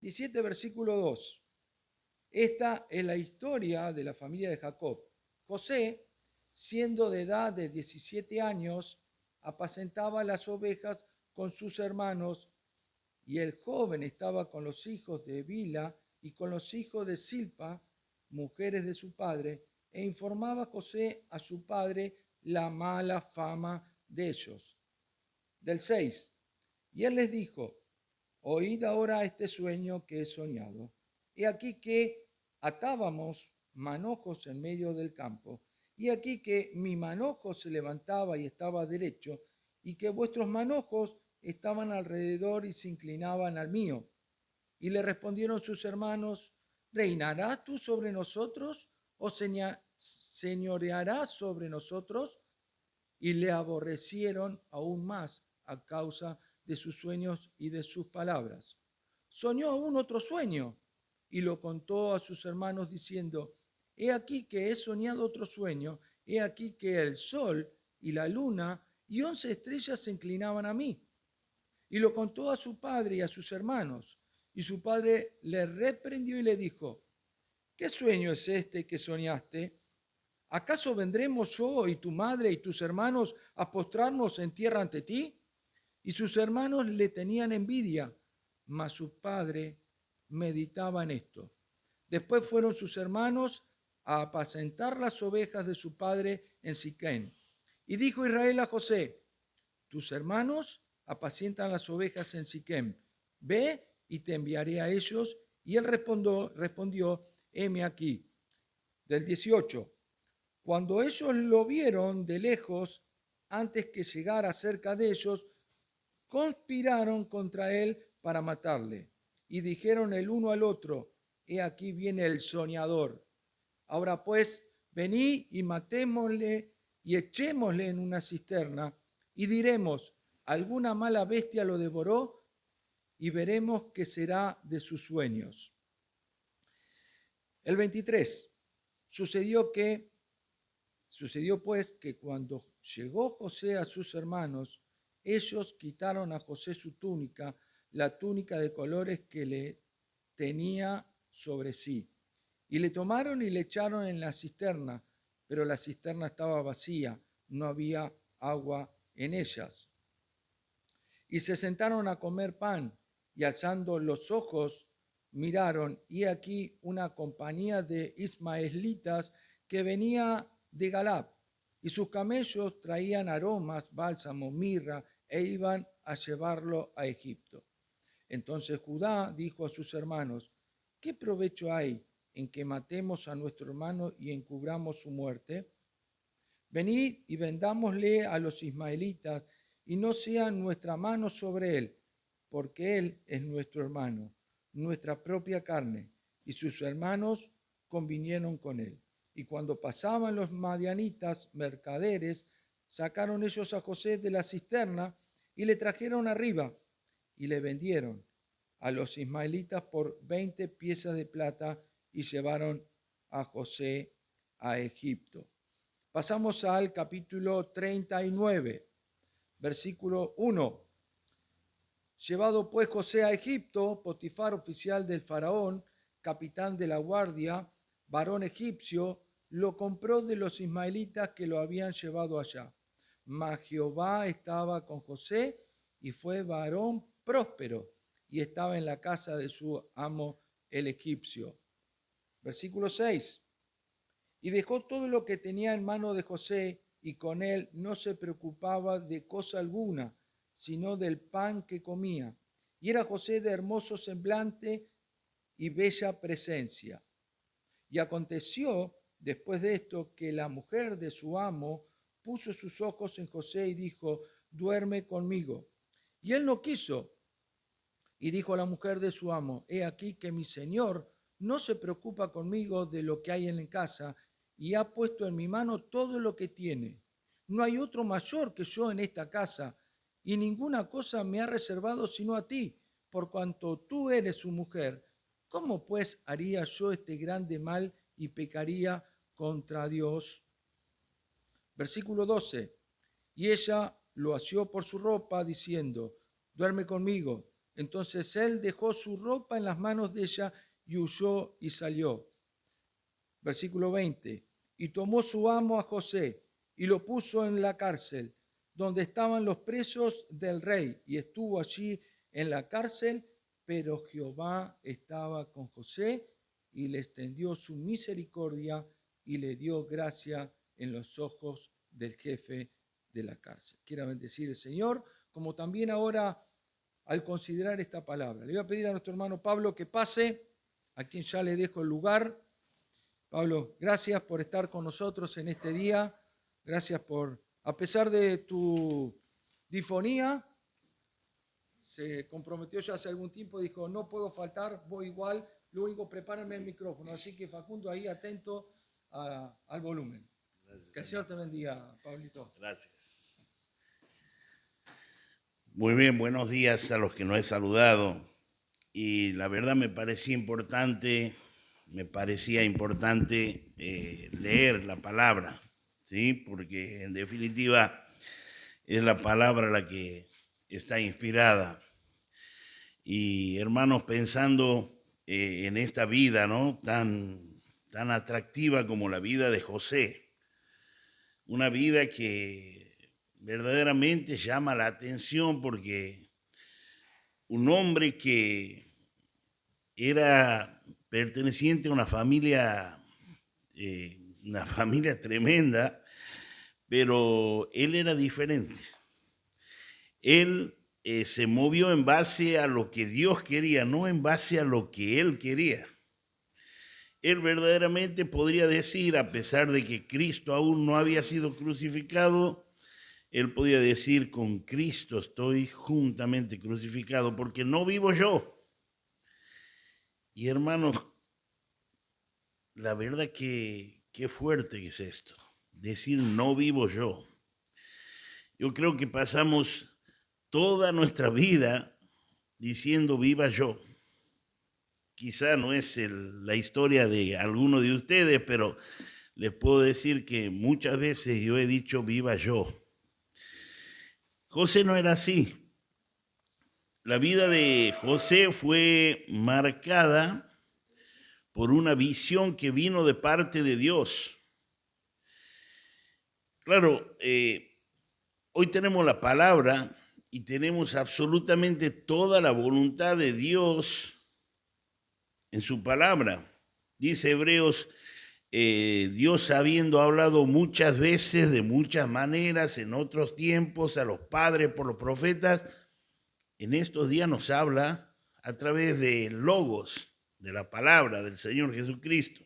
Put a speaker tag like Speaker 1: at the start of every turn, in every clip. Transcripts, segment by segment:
Speaker 1: 17, versículo 2. Esta es la historia de la familia de Jacob. José, siendo de edad de 17 años, apacentaba las ovejas con sus hermanos, y el joven estaba con los hijos de Bila y con los hijos de Silpa, mujeres de su padre, e informaba José a su padre la mala fama de ellos. Del 6. Y él les dijo: oíd ahora este sueño que he soñado. He aquí que atábamos manojos en medio del campo, y aquí que mi manojo se levantaba y estaba derecho, y que vuestros manojos estaban alrededor y se inclinaban al mío. Y le respondieron sus hermanos: ¿reinarás tú sobre nosotros o señorearás sobre nosotros? Y le aborrecieron aún más a causa de sus sueños y de sus palabras. Soñó aún otro sueño y lo contó a sus hermanos diciendo: he aquí que he soñado otro sueño, he aquí que el sol y la luna y 11 estrellas se inclinaban a mí. Y lo contó a su padre y a sus hermanos. Y su padre le reprendió y le dijo: ¿qué sueño es este que soñaste? ¿Acaso vendremos yo y tu madre y tus hermanos a postrarnos en tierra ante ti? Y sus hermanos le tenían envidia, mas su padre meditaba en esto. Después fueron sus hermanos a apacentar las ovejas de su padre en Siquén. Y dijo Israel a José: tus hermanos apacientan las ovejas en Siquem. Ve y te enviaré a ellos. Y él respondió: heme aquí. Del 18. Cuando ellos lo vieron de lejos, antes que llegara cerca de ellos, conspiraron contra él para matarle. Y dijeron el uno al otro: he aquí viene el soñador. Ahora pues, vení y matémosle y echémosle en una cisterna, y diremos: alguna mala bestia lo devoró, y veremos qué será de sus sueños. El 23. Sucedió pues que cuando llegó José a sus hermanos, ellos quitaron a José su túnica, la túnica de colores que le tenía sobre sí, y le tomaron y le echaron en la cisterna, pero la cisterna estaba vacía, no había agua en ellas. Y se sentaron a comer pan, y alzando los ojos miraron, y aquí una compañía de ismaelitas que venía de Galab, y sus camellos traían aromas, bálsamo, mirra, e iban a llevarlo a Egipto. Entonces Judá dijo a sus hermanos: ¿qué provecho hay en que matemos a nuestro hermano y encubramos su muerte? Venid y vendámosle a los ismaelitas, y no sea nuestra mano sobre él, porque él es nuestro hermano, nuestra propia carne. Y sus hermanos convinieron con él. Y cuando pasaban los madianitas mercaderes, sacaron ellos a José de la cisterna y le trajeron arriba y le vendieron a los ismaelitas por 20 piezas de plata y llevaron a José a Egipto. Pasamos al capítulo 39, versículo 1. Llevado pues José a Egipto, Potifar, oficial del faraón, capitán de la guardia, varón egipcio, lo compró de los ismaelitas que lo habían llevado allá. Mas Jehová estaba con José y fue varón próspero y estaba en la casa de su amo el egipcio. Versículo 6. Y dejó todo lo que tenía en mano de José, y con él no se preocupaba de cosa alguna, sino del pan que comía. Y era José de hermoso semblante y bella presencia. Y aconteció después de esto que la mujer de su amo puso sus ojos en José y dijo: duerme conmigo. Y él no quiso. Y dijo a la mujer de su amo: he aquí que mi señor no se preocupa conmigo de lo que hay en la casa, y ha puesto en mi mano todo lo que tiene. No hay otro mayor que yo en esta casa, y ninguna cosa me ha reservado sino a ti, por cuanto tú eres su mujer. ¿Cómo pues haría yo este grande mal y pecaría contra Dios? Versículo 12. Y ella lo asió por su ropa, diciendo: duerme conmigo. Entonces él dejó su ropa en las manos de ella y huyó y salió. Versículo 20. Y tomó su amo a José y lo puso en la cárcel, donde estaban los presos del rey, y estuvo allí en la cárcel, pero Jehová estaba con José y le extendió su misericordia y le dio gracia en los ojos del jefe de la cárcel. Quiera bendecir el Señor, como también ahora al considerar esta palabra. Le voy a pedir a nuestro hermano Pablo que pase, a quien ya le dejo el lugar. Pablo, gracias por estar con nosotros en este día. Gracias por, a pesar de tu difonía, se comprometió ya hace algún tiempo, dijo, no puedo faltar, voy igual, luego prepárame el micrófono. Así que Facundo, ahí atento al volumen.
Speaker 2: Gracias,
Speaker 1: que el Señor te bendiga, Pablito.
Speaker 2: Gracias. Muy bien, buenos días a los que no he saludado. Y la verdad me parecía importante leer la palabra, ¿sí? Porque en definitiva es la palabra la que está inspirada. Y hermanos, pensando en esta vida, ¿no? Tan atractiva como la vida de José, una vida que verdaderamente llama la atención porque un hombre que era perteneciente a una familia tremenda, pero él era diferente. Él se movió en base a lo que Dios quería, no en base a lo que él quería. Él verdaderamente podría decir, a pesar de que Cristo aún no había sido crucificado, él podía decir, con Cristo estoy juntamente crucificado, porque no vivo yo. Y hermanos, la verdad que qué fuerte es esto, decir no vivo yo. Yo creo que pasamos toda nuestra vida diciendo viva yo. Quizá no es la historia de alguno de ustedes, pero les puedo decir que muchas veces yo he dicho viva yo. José no era así. La vida de José fue marcada por una visión que vino de parte de Dios. Claro, hoy tenemos la palabra y tenemos absolutamente toda la voluntad de Dios en su palabra. Dice Hebreos, Dios habiendo hablado muchas veces, de muchas maneras, en otros tiempos, a los padres por los profetas, en estos días nos habla a través de logos, de la palabra del Señor Jesucristo.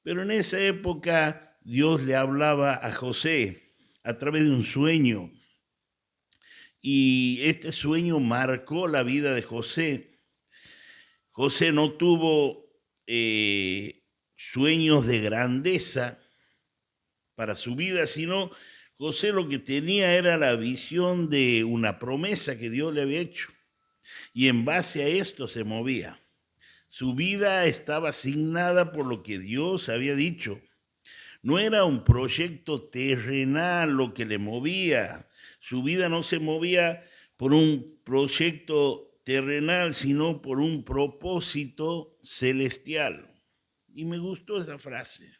Speaker 2: Pero en esa época Dios le hablaba a José a través de un sueño. Y este sueño marcó la vida de José. José no tuvo sueños de grandeza para su vida, sino José lo que tenía era la visión de una promesa que Dios le había hecho. Y en base a esto se movía. Su vida estaba asignada por lo que Dios había dicho. No era un proyecto terrenal lo que le movía. Su vida no se movía por un proyecto terrenal, sino por un propósito celestial. Y me gustó esa frase.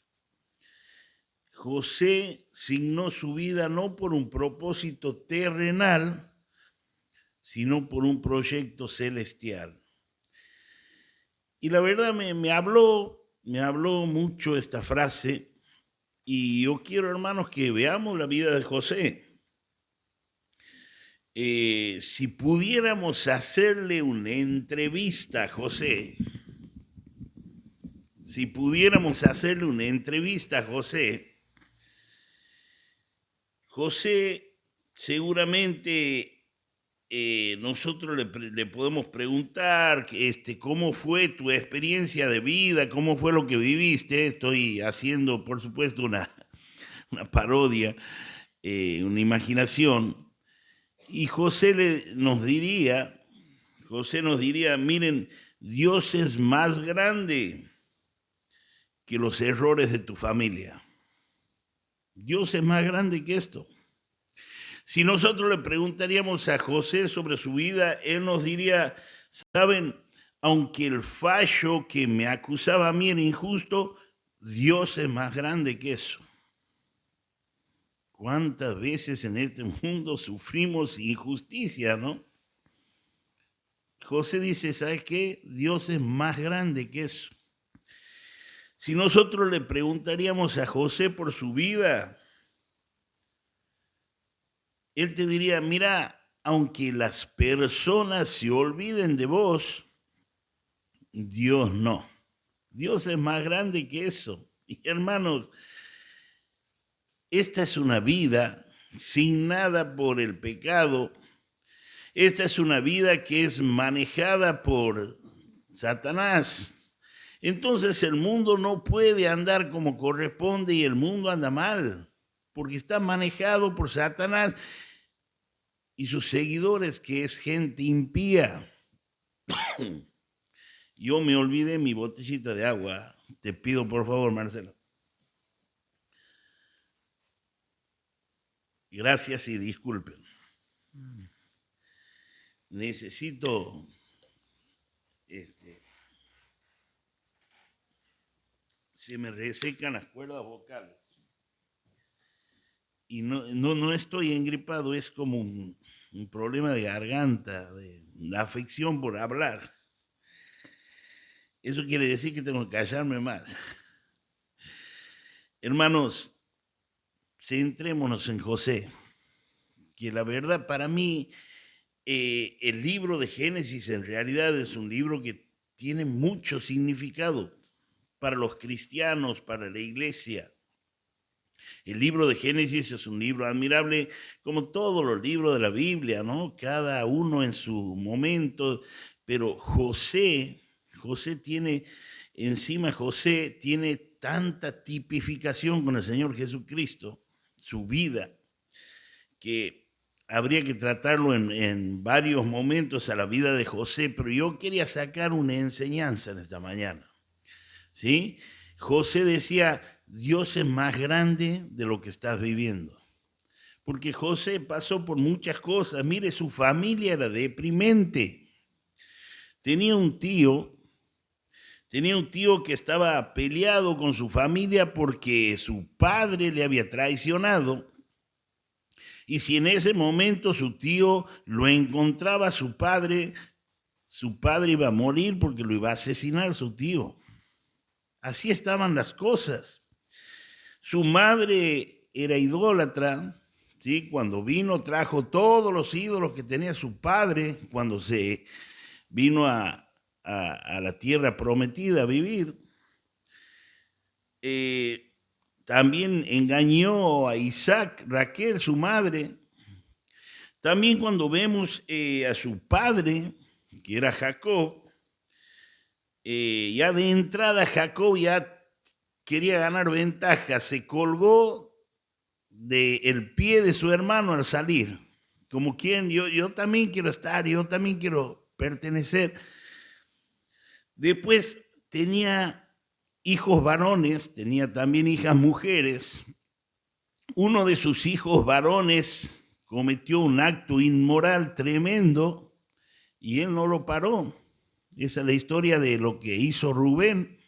Speaker 2: José signó su vida no por un propósito terrenal, sino por un proyecto celestial. Y la verdad me habló mucho esta frase, y yo quiero, hermanos, que veamos la vida de José. Si pudiéramos hacerle una entrevista a José, José seguramente nosotros le podemos preguntar cómo fue tu experiencia de vida, cómo fue lo que viviste. Estoy haciendo, por supuesto, una parodia, una imaginación. Y José nos diría, miren, Dios es más grande que los errores de tu familia. Dios es más grande que esto. Si nosotros le preguntaríamos a José sobre su vida, él nos diría, saben, aunque el fallo que me acusaba a mí era injusto, Dios es más grande que eso. ¿Cuántas veces en este mundo sufrimos injusticia, no? José dice, ¿sabes qué? Dios es más grande que eso. Si nosotros le preguntaríamos a José por su vida, él te diría, mira, aunque las personas se olviden de vos, Dios no. Dios es más grande que eso. Y hermanos, esta es una vida sin nada por el pecado. Esta es una vida que es manejada por Satanás. Entonces el mundo no puede andar como corresponde y el mundo anda mal, porque está manejado por Satanás y sus seguidores, que es gente impía. Yo me olvidé mi botellita de agua. Te pido por favor, Marcelo. Gracias y disculpen. Necesito se me resecan las cuerdas vocales. Y no estoy engripado, es como un problema de garganta, de la afección por hablar. Eso quiere decir que tengo que callarme más. Hermanos, centrémonos en José, que la verdad para mí, el libro de Génesis en realidad es un libro que tiene mucho significado para los cristianos, para la iglesia. El libro de Génesis es un libro admirable, como todos los libros de la Biblia, ¿no? Cada uno en su momento, pero José tiene tanta tipificación con el Señor Jesucristo, su vida, que habría que tratarlo en varios momentos a la vida de José, pero yo quería sacar una enseñanza en esta mañana, ¿sí? José decía, Dios es más grande de lo que estás viviendo. Porque José pasó por muchas cosas. Mire, su familia era deprimente. Tenía un tío que estaba peleado con su familia porque su padre le había traicionado. Y si en ese momento su tío lo encontraba, su padre iba a morir porque lo iba a asesinar su tío. Así estaban las cosas. Su madre era idólatra, ¿sí? Cuando vino trajo todos los ídolos que tenía su padre cuando se vino a la tierra prometida a vivir. También engañó a Isaac, Raquel, su madre. También cuando vemos a su padre, que era Jacob, ya de entrada Jacob ya quería ganar ventaja, se colgó del pie de su hermano al salir, como quien yo también quiero estar, yo también quiero pertenecer. Después tenía hijos varones, tenía también hijas mujeres. Uno de sus hijos varones cometió un acto inmoral tremendo y él no lo paró. Esa es la historia de lo que hizo Rubén.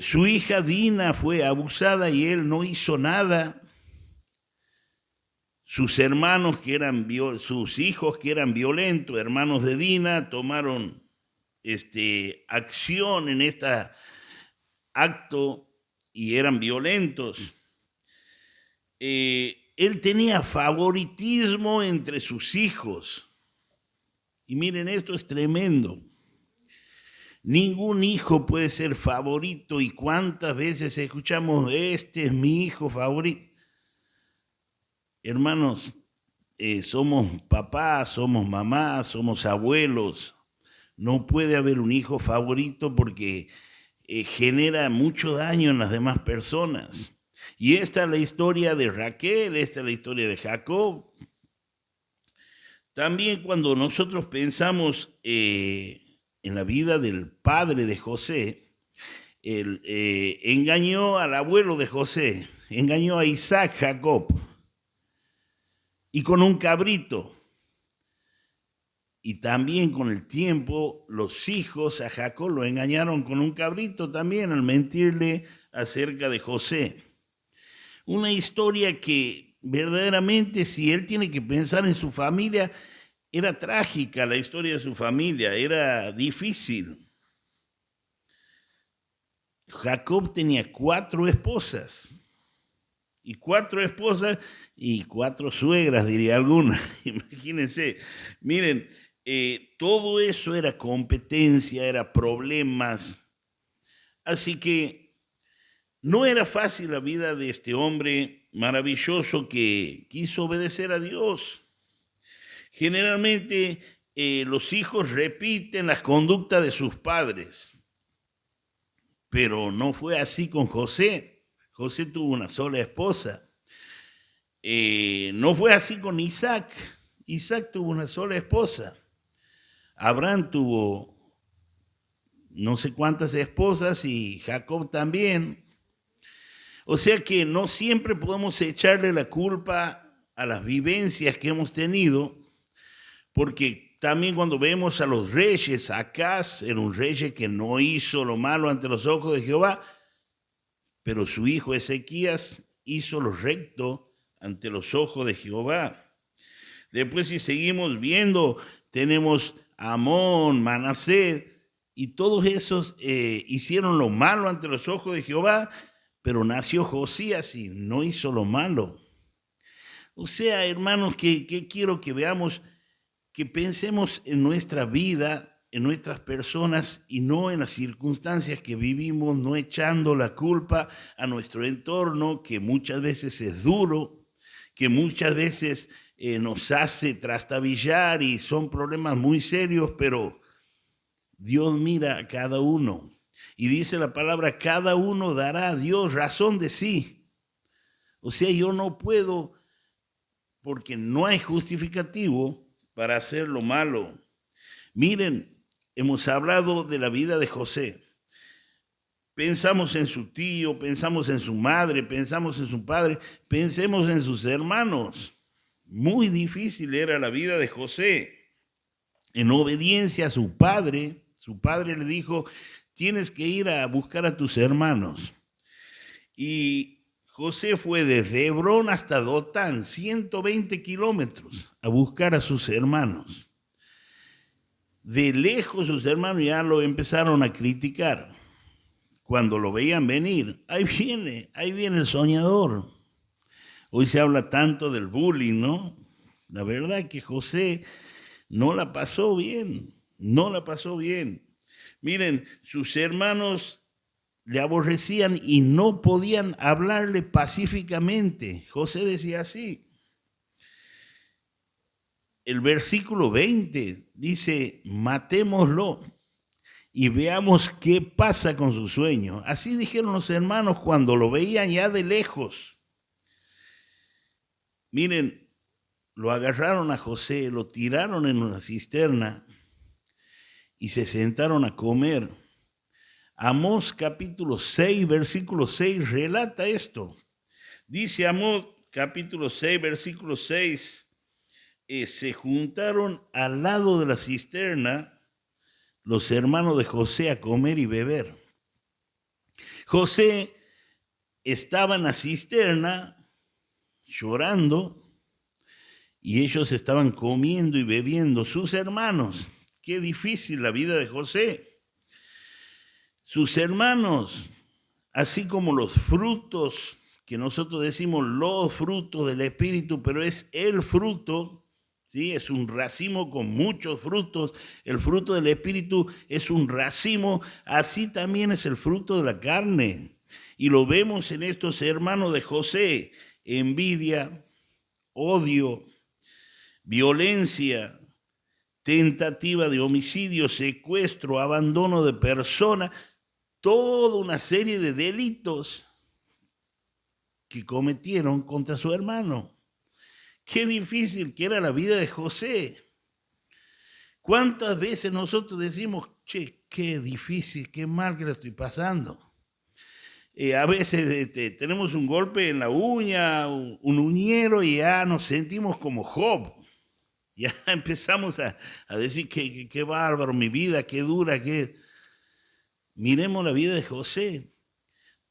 Speaker 2: Su hija Dina fue abusada y él no hizo nada. Sus hermanos sus hijos que eran violentos, hermanos de Dina, tomaron acción en este acto y eran violentos. Él tenía favoritismo entre sus hijos. Y miren, esto es tremendo. Ningún hijo puede ser favorito. ¿Y cuántas veces escuchamos, este es mi hijo favorito? Hermanos, somos papás, somos mamás, somos abuelos. No puede haber un hijo favorito porque genera mucho daño en las demás personas. Y esta es la historia de Raquel, esta es la historia de Jacob. También cuando nosotros pensamos en la vida del padre de José, él engañó al abuelo de José, engañó a Isaac, Jacob. y con un cabrito. Y también con el tiempo los hijos a Jacob lo engañaron con un cabrito también al mentirle acerca de José. Una historia que verdaderamente, si él tiene que pensar en su familia, era trágica la historia de su familia, era difícil. Jacob tenía 4 esposas. Y 4 esposas y 4 suegras, diría alguna. Imagínense, miren, todo eso era competencia, era problemas. Así que no era fácil la vida de este hombre maravilloso que quiso obedecer a Dios. Generalmente los hijos repiten las conductas de sus padres, pero no fue así con José. José tuvo una sola esposa. No fue así con Isaac. Isaac tuvo una sola esposa. Abraham tuvo no sé cuántas esposas y Jacob también. O sea que no siempre podemos echarle la culpa a las vivencias que hemos tenido, porque también cuando vemos a los reyes, Acaz era un rey que no hizo lo malo ante los ojos de Jehová, pero su hijo Ezequías hizo lo recto ante los ojos de Jehová. Después, si seguimos viendo, tenemos Amón, Manasés, y todos esos hicieron lo malo ante los ojos de Jehová, pero nació Josías y no hizo lo malo. O sea, hermanos, que quiero que veamos, que pensemos en nuestra vida, en nuestras personas y no en las circunstancias que vivimos, no echando la culpa a nuestro entorno, que muchas veces es duro, que muchas veces nos hace trastabillar y son problemas muy serios, pero Dios mira a cada uno y dice la palabra, cada uno dará a Dios razón de sí. O sea, yo no puedo, porque no hay justificativo para hacer lo malo. Miren, hemos hablado de la vida de José. Pensamos en su tío, pensamos en su madre, pensamos en su padre, pensemos en sus hermanos. Muy difícil era la vida de José. En obediencia a su padre le dijo, tienes que ir a buscar a tus hermanos. Y José fue desde Hebrón hasta Dotán, 120 kilómetros, a buscar a sus hermanos. De lejos sus hermanos ya lo empezaron a criticar. Cuando lo veían venir, ahí viene el soñador. Hoy se habla tanto del bullying, ¿no? La verdad que José no la pasó bien, no la pasó bien. Miren, sus hermanos le aborrecían y no podían hablarle pacíficamente. José decía así. El versículo 20 dice, matémoslo y veamos qué pasa con su sueño. Así dijeron los hermanos cuando lo veían ya de lejos. Miren, lo agarraron a José, lo tiraron en una cisterna y se sentaron a comer. Amós capítulo 6, versículo 6 relata esto. Dice Amós capítulo 6, versículo 6, se juntaron al lado de la cisterna los hermanos de José a comer y beber. José estaba en la cisterna llorando y ellos estaban comiendo y bebiendo, sus hermanos. Qué difícil la vida de José. Sus hermanos, así como los frutos, que nosotros decimos los frutos del Espíritu, pero es el fruto, ¿sí? Es un racimo con muchos frutos. El fruto del Espíritu es un racimo, así también es el fruto de la carne. Y lo vemos en estos hermanos de José: envidia, odio, violencia, tentativa de homicidio, secuestro, abandono de persona, toda una serie de delitos que cometieron contra su hermano. Qué difícil que era la vida de José. ¿Cuántas veces nosotros decimos, che, qué difícil, qué mal que la estoy pasando? A veces tenemos un golpe en la uña, un uñero, y ya nos sentimos como Job. Ya empezamos a decir qué bárbaro mi vida, qué dura, qué... Miremos la vida de José.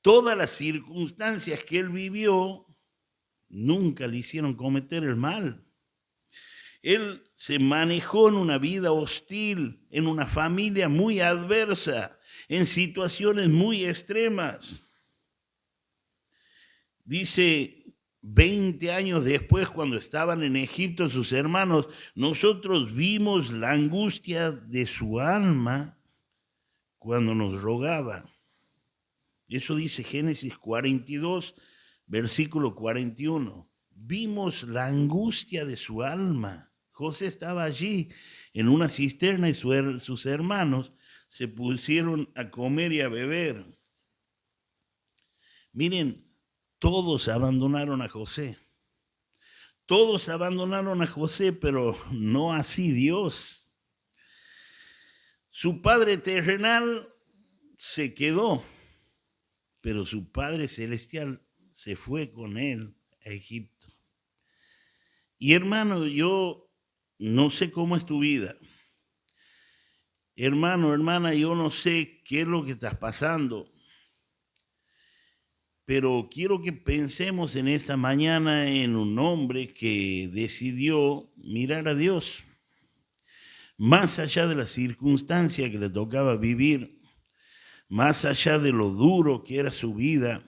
Speaker 2: Todas las circunstancias que él vivió nunca le hicieron cometer el mal. Él se manejó en una vida hostil, en una familia muy adversa, en situaciones muy extremas. Dice, 20 años después, cuando estaban en Egipto sus hermanos, nosotros vimos la angustia de su alma cuando nos rogaba. Eso dice Génesis 42, versículo 41. Vimos la angustia de su alma. José estaba allí en una cisterna y sus hermanos se pusieron a comer y a beber. Miren, todos abandonaron a José. Todos abandonaron a José, pero no así Dios. Su padre terrenal se quedó, pero su Padre Celestial se fue con él a Egipto. Y hermano, yo no sé cómo es tu vida. Hermano, hermana, yo no sé qué es lo que estás pasando. Pero quiero que pensemos en esta mañana en un hombre que decidió mirar a Dios. Más allá de la circunstancia que le tocaba vivir, más allá de lo duro que era su vida,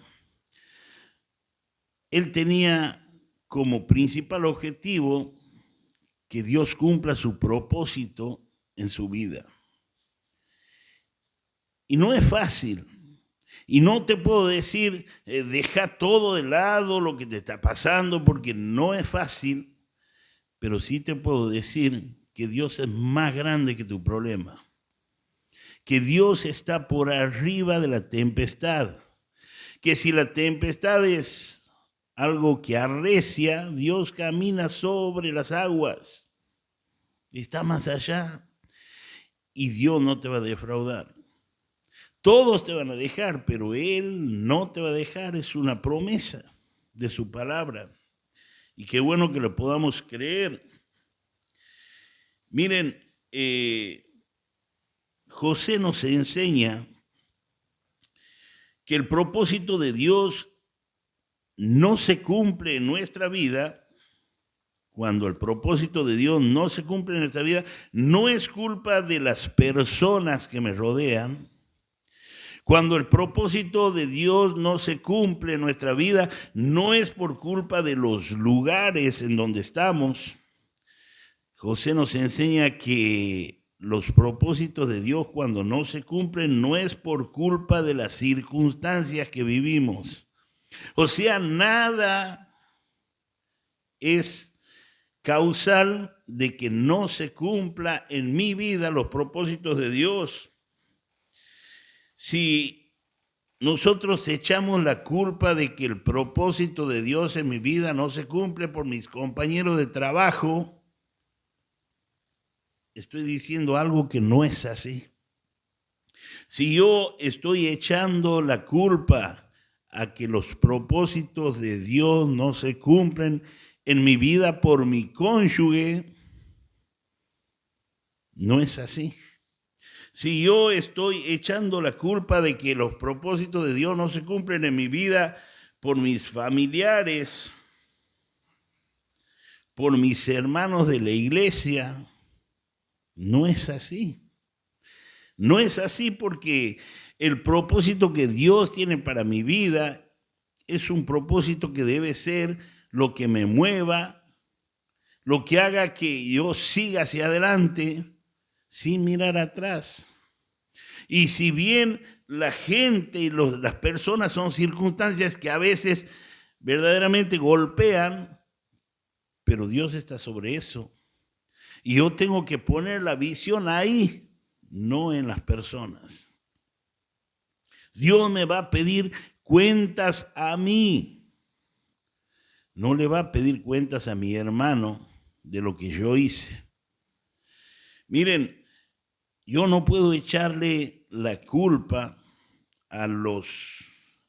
Speaker 2: él tenía como principal objetivo que Dios cumpla su propósito en su vida. Y no es fácil. Y no te puedo decir, deja todo de lado lo que te está pasando, porque no es fácil, pero sí te puedo decir que Dios es más grande que tu problema. Que Dios está por arriba de la tempestad. Que si la tempestad es algo que arrecia, Dios camina sobre las aguas. Está más allá. Y Dios no te va a defraudar. Todos te van a dejar, pero Él no te va a dejar. Es una promesa de su palabra. Y qué bueno que lo podamos creer. Miren, José nos enseña que el propósito de Dios no se cumple en nuestra vida. Cuando el propósito de Dios no se cumple en nuestra vida, no es culpa de las personas que me rodean. Cuando el propósito de Dios no se cumple en nuestra vida, no es por culpa de los lugares en donde estamos. José nos enseña que los propósitos de Dios cuando no se cumplen no es por culpa de las circunstancias que vivimos. O sea, nada es causal de que no se cumpla en mi vida los propósitos de Dios. Si nosotros echamos la culpa de que el propósito de Dios en mi vida no se cumple por mis compañeros de trabajo, estoy diciendo algo que no es así. Si yo estoy echando la culpa a que los propósitos de Dios no se cumplen en mi vida por mi cónyuge, no es así. Si yo estoy echando la culpa de que los propósitos de Dios no se cumplen en mi vida por mis familiares, por mis hermanos de la iglesia, no es así. No es así porque el propósito que Dios tiene para mi vida es un propósito que debe ser lo que me mueva, lo que haga que yo siga hacia adelante sin mirar atrás. Y si bien la gente y las personas son circunstancias que a veces verdaderamente golpean, pero Dios está sobre eso. Y yo tengo que poner la visión ahí, no en las personas. Dios me va a pedir cuentas a mí. No le va a pedir cuentas a mi hermano de lo que yo hice. Miren, yo no puedo echarle la culpa a los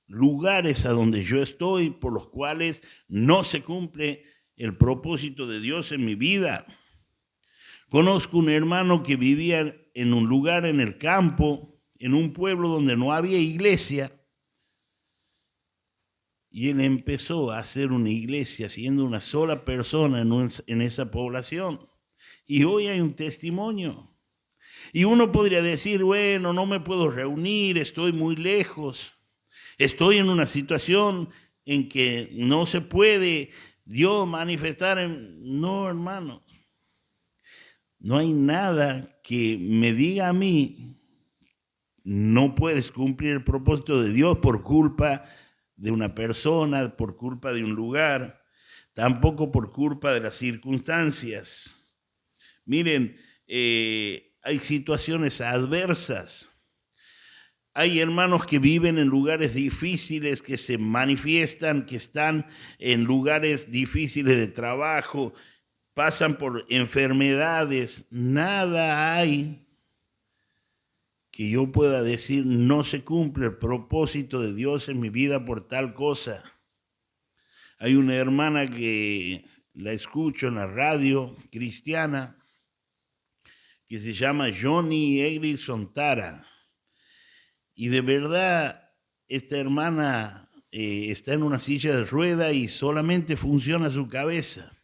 Speaker 2: lugares a donde yo estoy por los cuales no se cumple el propósito de Dios en mi vida. Conozco un hermano que vivía en un lugar en el campo, en un pueblo donde no había iglesia, y él empezó a hacer una iglesia siendo una sola persona en esa población. Y hoy hay un testimonio. Y uno podría decir, bueno, no me puedo reunir, estoy muy lejos, estoy en una situación en que no se puede Dios manifestar No, hermano. No hay nada que me diga a mí, no puedes cumplir el propósito de Dios por culpa de una persona, por culpa de un lugar, tampoco por culpa de las circunstancias. Miren, hay situaciones adversas. Hay hermanos que viven en lugares difíciles, que se manifiestan, que están en lugares difíciles de trabajo, pasan por enfermedades. Nada hay que yo pueda decir no se cumple el propósito de Dios en mi vida por tal cosa. Hay una hermana que la escucho en la radio cristiana que se llama Johnny Egri Sontara. Y de verdad, esta hermana está en una silla de rueda y solamente funciona su cabeza.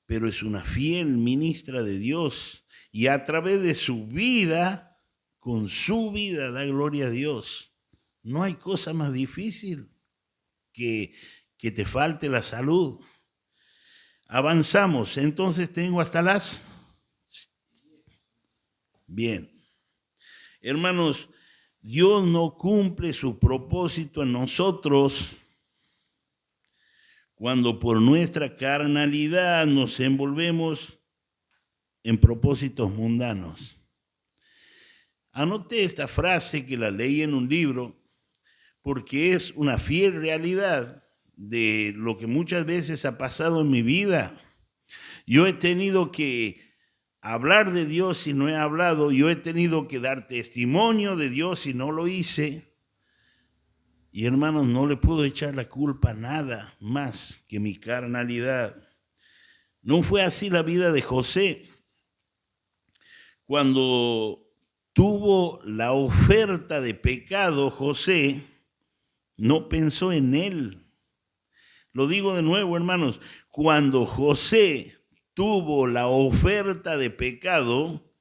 Speaker 2: Pero es una fiel ministra de Dios. Y a través de su vida, con su vida, da gloria a Dios. No hay cosa más difícil que te falte la salud. Avanzamos. Entonces tengo hasta las... Bien. Hermanos, Dios no cumple su propósito en nosotros cuando por nuestra carnalidad nos envolvemos en propósitos mundanos. Anoté esta frase que la leí en un libro porque es una fiel realidad de lo que muchas veces ha pasado en mi vida. Yo he tenido que hablar de Dios si no he hablado, yo he tenido que dar testimonio de Dios si no lo hice. Y hermanos, no le puedo echar la culpa a nada más que mi carnalidad. No fue así la vida de José. Cuando tuvo la oferta de pecado, José no pensó en él. Lo digo de nuevo, hermanos, cuando José tuvo la oferta de pecado,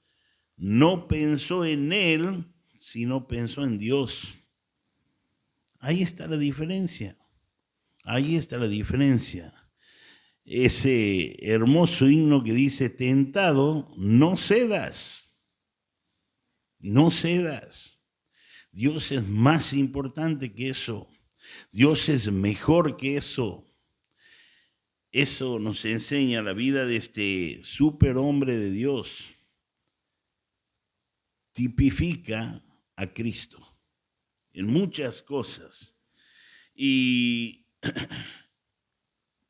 Speaker 2: no pensó en él, sino pensó en Dios. Ahí está la diferencia. Ahí está la diferencia. Ese hermoso himno que dice, tentado, no cedas. No cedas. Dios es más importante que eso. Dios es mejor que eso. Eso nos enseña la vida de este superhombre de Dios. Tipifica a Cristo en muchas cosas. Y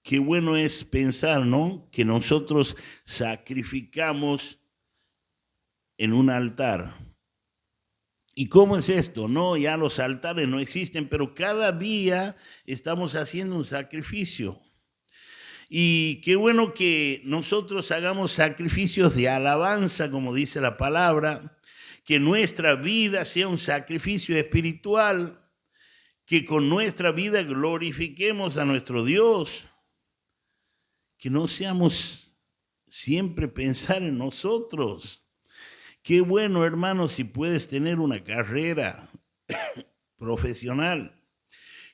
Speaker 2: qué bueno es pensar, ¿no?, que nosotros sacrificamos en un altar. ¿Y cómo es esto? No, ya los altares no existen, pero cada día estamos haciendo un sacrificio. Y qué bueno que nosotros hagamos sacrificios de alabanza, como dice la palabra, que nuestra vida sea un sacrificio espiritual, que con nuestra vida glorifiquemos a nuestro Dios, que no seamos siempre pensar en nosotros. Qué bueno, hermano, si puedes tener una carrera profesional.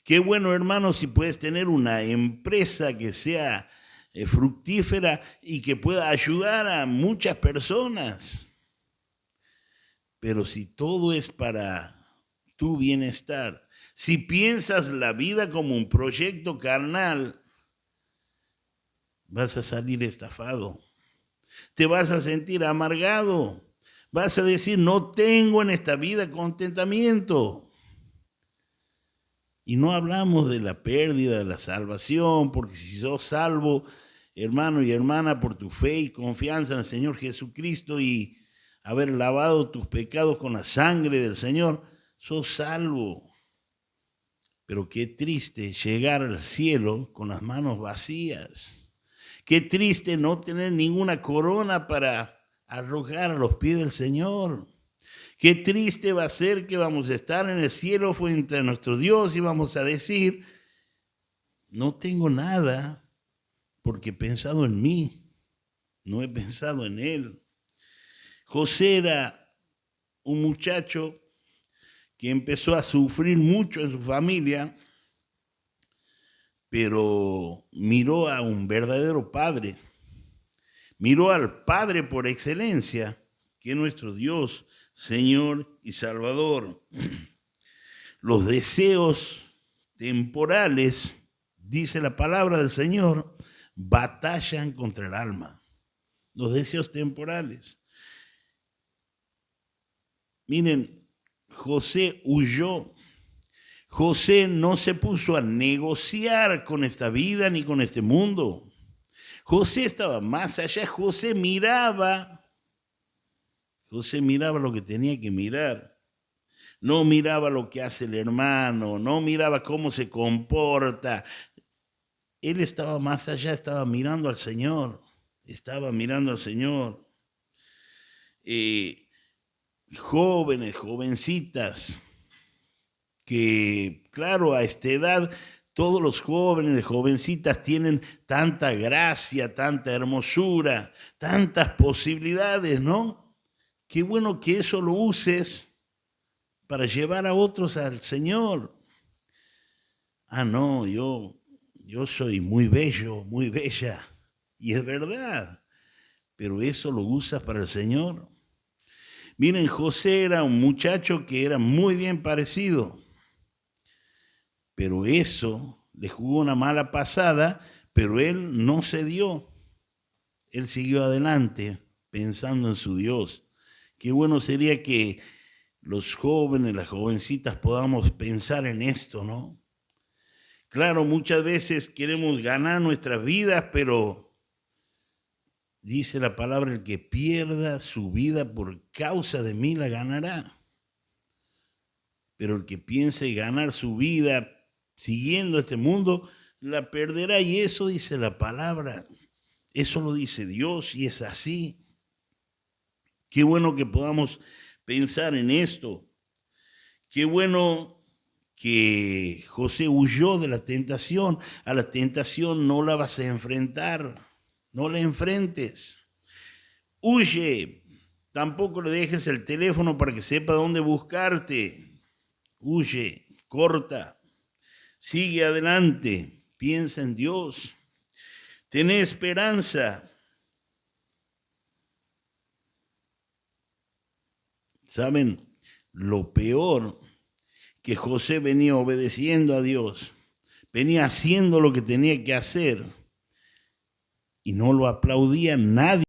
Speaker 2: Qué bueno, hermano, si puedes tener una empresa que sea fructífera y que pueda ayudar a muchas personas. Pero si todo es para tu bienestar, si piensas la vida como un proyecto carnal, vas a salir estafado. Te vas a sentir amargado. Vas a decir, no tengo en esta vida contentamiento. Y no hablamos de la pérdida de la salvación, porque si sos salvo, hermano y hermana, por tu fe y confianza en el Señor Jesucristo y haber lavado tus pecados con la sangre del Señor, sos salvo. Pero qué triste llegar al cielo con las manos vacías. Qué triste no tener ninguna corona para arrojar a los pies del Señor. Qué triste va a ser que vamos a estar en el cielo frente a nuestro Dios y vamos a decir, no tengo nada porque he pensado en mí, no he pensado en Él. José era un muchacho que empezó a sufrir mucho en su familia, pero miró a un verdadero padre, miró al Padre por excelencia, que es nuestro Dios, Señor y Salvador. Los deseos temporales, dice la palabra del Señor, batallan contra el alma. Los deseos temporales. Miren, José huyó. José no se puso a negociar con esta vida ni con este mundo. José estaba más allá. José miraba lo que tenía que mirar. No miraba lo que hace el hermano, no miraba cómo se comporta. Él estaba más allá, estaba mirando al Señor. Jóvenes, jovencitas, que claro, a esta edad todos los jóvenes, jovencitas tienen tanta gracia, tanta hermosura, tantas posibilidades, ¿no? Qué bueno que eso lo uses para llevar a otros al Señor. Ah, no, yo soy muy bello, muy bella, y es verdad, pero eso lo usas para el Señor. Miren, José era un muchacho que era muy bien parecido, pero eso le jugó una mala pasada, pero él no cedió. Él siguió adelante pensando en su Dios. Qué bueno sería que los jóvenes, las jovencitas podamos pensar en esto, ¿no? Claro, muchas veces queremos ganar nuestras vidas, pero dice la palabra, el que pierda su vida por causa de mí la ganará. Pero el que piense ganar su vida siguiendo este mundo, la perderá. Y eso dice la palabra. Eso lo dice Dios y es así. Qué bueno que podamos pensar en esto. Qué bueno que José huyó de la tentación. A la tentación no la vas a enfrentar. No la enfrentes. Huye. Tampoco le dejes el teléfono para que sepa dónde buscarte. Huye, corta. Sigue adelante. Piensa en Dios. Ten esperanza. ¿Saben? Lo peor, que José venía obedeciendo a Dios, venía haciendo lo que tenía que hacer y no lo aplaudía nadie.